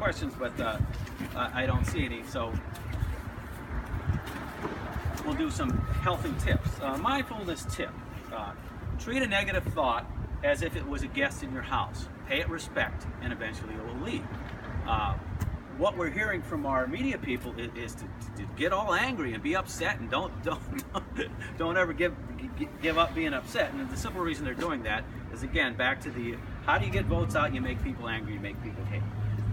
questions, but I don't see any. So we'll do some healthy tips. Mindfulness tip. Treat a negative thought as if it was a guest in your house. Pay it respect, and eventually it will leave. What we're hearing from our media people is to get all angry and be upset, and don't ever give up being upset. And the simple reason they're doing that is, again, back to the how do you get votes out? You make people angry, you make people hate.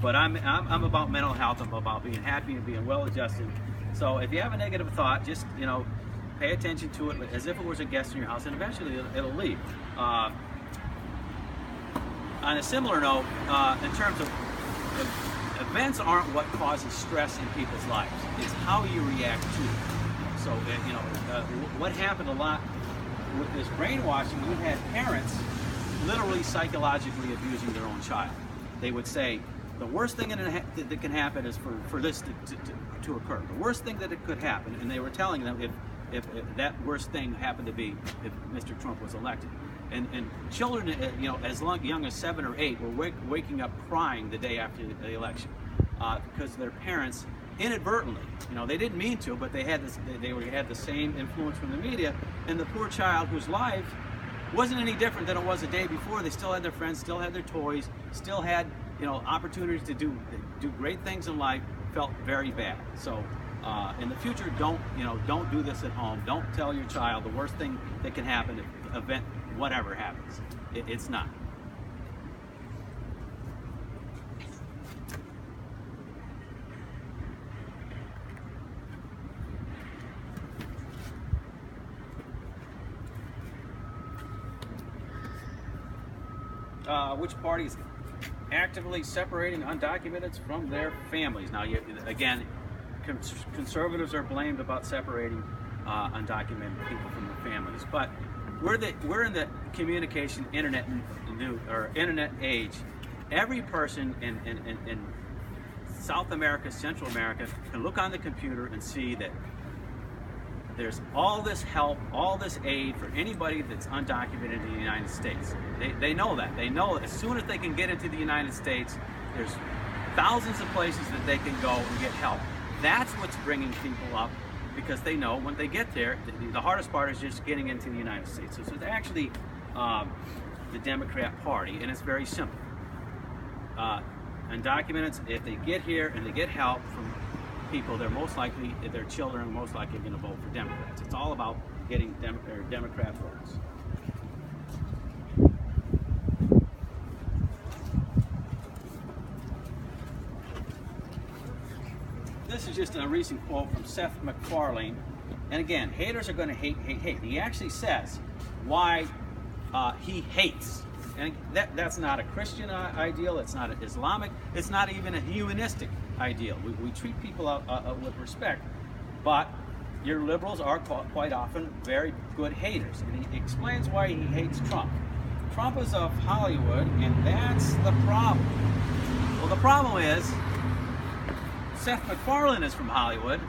But I'm about mental health. I'm about being happy and being well adjusted. So if you have a negative thought, just pay attention to it as if it was a guest in your house, and eventually it'll leave. On a similar note, in terms of events aren't what causes stress in people's lives. It's how you react to it. So, what happened a lot with this brainwashing, we had parents literally psychologically abusing their own child. They would say, the worst thing that can happen is for this to occur. The worst thing that it could happen, and they were telling them if that worst thing happened to be if Mr. Trump was elected. And children, as young as 7 or 8, were waking up crying the day after the election because their parents inadvertently, they didn't mean to, but they had the same influence from the media, and the poor child whose life wasn't any different than it was the day before. They still had their friends, still had their toys, still had opportunities to do great things in life. Felt very bad. So in the future, don't do this at home. Don't tell your child the worst thing that can happen if event whatever happens. It's not. Which party is actively separating undocumented from their families? Now, again, conservatives are blamed about separating undocumented people from their families, but we're in the communication internet age. Every person in South America, Central America, can look on the computer and see that there's all this help, all this aid for anybody that's undocumented in the United States. They know that. They know that as soon as they can get into the United States, there's thousands of places that they can go and get help. That's what's bringing people up, because they know when they get there, the hardest part is just getting into the United States. So it's actually the Democrat Party, and it's very simple. Undocumented, if they get here and they get help from people, they're most likely, their children are most likely going to vote for Democrats. It's all about getting Democrat votes. This is just a recent quote from Seth MacFarlane. And again, haters are going to hate. He actually says why he hates. And that's not a Christian ideal. It's not an Islamic. It's not even a humanistic ideal. We treat people with respect. But your liberals are quite often very good haters. And he explains why he hates Trump. Trump is of Hollywood, and that's the problem. Well, the problem is Seth MacFarlane is from Hollywood.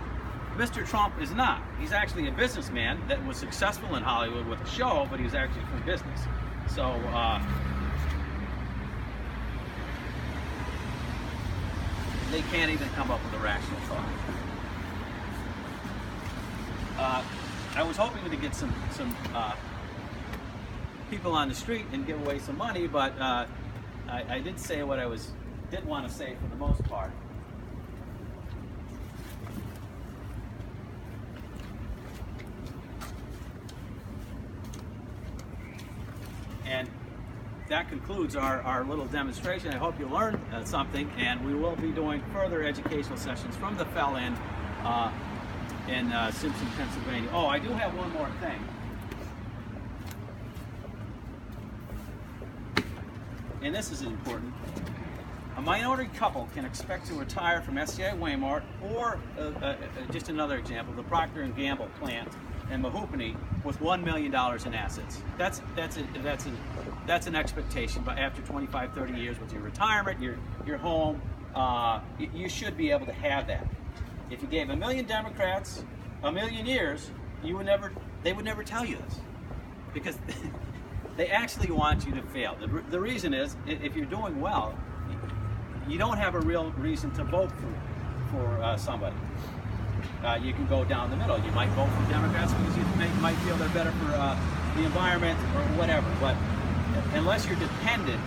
Mr. Trump is not. He's actually a businessman that was successful in Hollywood with a show, but he's actually from business. So, they can't even come up with a rational thought. I was hoping to get some people on the street and give away some money, but I did say what I did want to say for the most part. And that concludes our little demonstration. I hope you learned something, and we will be doing further educational sessions from the Fell Inn in Simpson, Pennsylvania. Oh, I do have one more thing. And this is important. A minority couple can expect to retire from SCI Waymart, or just another example, the Procter & Gamble plant in Mahoopany with $1 million in assets. That's an expectation. But after 25, 30 years with your retirement, your home, you should be able to have that. If you gave 1 million Democrats 1 million years, they would never tell you this, because they actually want you to fail. The reason is, if you're doing well, you don't have a real reason to vote for somebody. You can go down the middle. You might vote for Democrats because you might feel they're better for the environment or whatever. But unless you're dependent,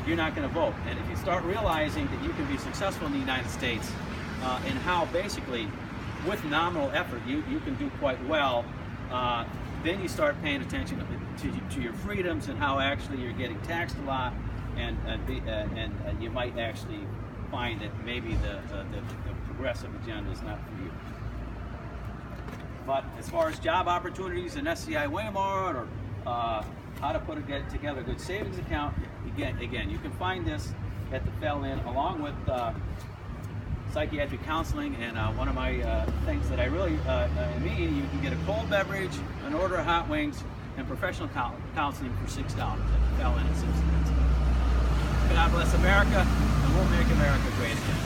you're not going to vote. And if you start realizing that you can be successful in the United States and how basically with nominal effort you can do quite well, then you start paying attention to your freedoms and how actually you're getting taxed a lot, and you might actually find that maybe the progressive agenda is not for you. But as far as job opportunities in SCI Waymart, or how to get together a good savings account, again, you can find this at the Fell Inn, along with psychiatric counseling, and one of my things that I really mean, you can get a cold beverage, an order of hot wings, and professional counseling for $6 at the Fell Inn in Cincinnati. God bless America, and we'll make America great again.